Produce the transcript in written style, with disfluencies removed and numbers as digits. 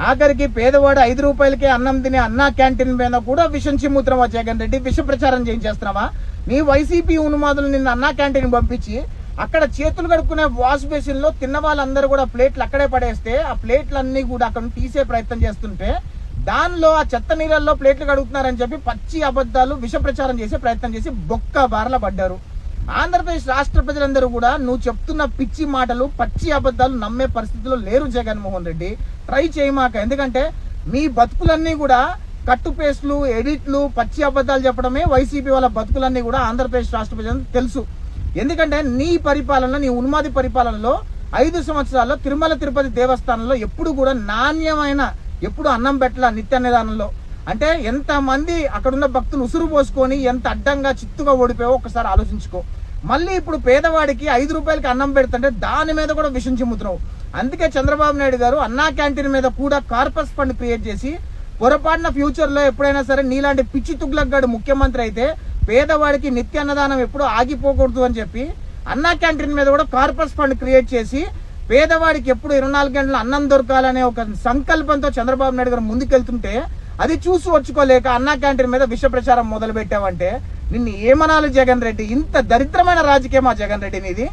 ఆఖరికి పేదవాడు 5 రూపాయలకే అన్నం తినే అన్నా క్యాంటీన్ మీద కూడా విషం చిమ్ముతున్నావా జగన్ రెడ్డి? విష ప్రచారం చేయించేస్తున్నావా? నీ వైసీపీ ఉన్మాదులు నిన్న అన్నా క్యాంటీన్ పంపించి అక్కడ చేతులు కడుక్కునే వాష్ బేసిన్ లో తిన్న వాళ్ళందరూ కూడా ప్లేట్లు అక్కడే పడేస్తే ఆ ప్లేట్లన్నీ కూడా అక్కడ తీసే ప్రయత్నం చేస్తుంటే దానిలో ఆ చెత్త నీళ్ళల్లో ప్లేట్లు కడుగుతున్నారని చెప్పి పచ్చి అబద్ధాలు విష ప్రచారం చేసే ప్రయత్నం చేసి బొక్క బారల పడ్డారు. ఆంధ్రప్రదేశ్ రాష్ట్ర ప్రజలందరూ కూడా నువ్వు చెప్తున్న పిచ్చి మాటలు పచ్చి అబద్ధాలు నమ్మే పరిస్థితిలో లేరు జగన్మోహన్ రెడ్డి. ట్రై చేయమాక. ఎందుకంటే మీ బతుకులన్నీ కూడా కట్టు పేస్ట్లు, ఎడిట్లు, పచ్చి అబద్ధాలు చెప్పడమే వైసీపీ వాళ్ళ బతుకులన్నీ కూడా ఆంధ్రప్రదేశ్ రాష్ట్ర ప్రజలకు తెలుసు. ఎందుకంటే నీ పరిపాలన, నీ ఉన్మాది పరిపాలనలో 5 సంవత్సరాల్లో తిరుమల తిరుపతి దేవస్థానంలో ఎప్పుడు కూడా నాణ్యమైన ఎప్పుడు అన్నం పెట్టల నిత్యాన్నదానంలో. అంటే ఎంత మంది అక్కడున్న భక్తులు ఉసురు పోసుకొని ఎంత అడ్డంగా చిత్తుగా ఓడిపోయావో ఒకసారి ఆలోచించుకో. మళ్ళీ ఇప్పుడు పేదవాడికి 5 రూపాయలకి అన్నం పెడుతుంటే దాని మీద కూడా విషం చిమ్ముతున్నావు. అందుకే చంద్రబాబు నాయుడు గారు అన్నా క్యాంటీన్ మీద కూడా కార్పస్ ఫండ్ క్రియేట్ చేసి పొరపాటున ఫ్యూచర్ లో ఎప్పుడైనా సరే నీలాంటి పిచ్చి తుగ్లగ్గాడు ముఖ్యమంత్రి అయితే పేదవాడికి నిత్యాన్నదానం ఎప్పుడు ఆగిపోకూడదు అని చెప్పి అన్నా క్యాంటీన్ మీద కూడా కార్పస్ ఫండ్ క్రియేట్ చేసి పేదవాడికి ఎప్పుడు 24 గంటల అన్నం దొరకాలనే ఒక సంకల్పంతో చంద్రబాబు నాయుడు గారు ముందుకెళ్తుంటే అది చూసి వచ్చుకోలేక అన్నా క్యాంటీన్ మీద విష ప్రచారం మొదలు పెట్టావంటే నిన్ను ఏమనాలి జగన్ రెడ్డి? ఇంత దరిద్రమైన రాజకీయమా జగన్ రెడ్డి నీది?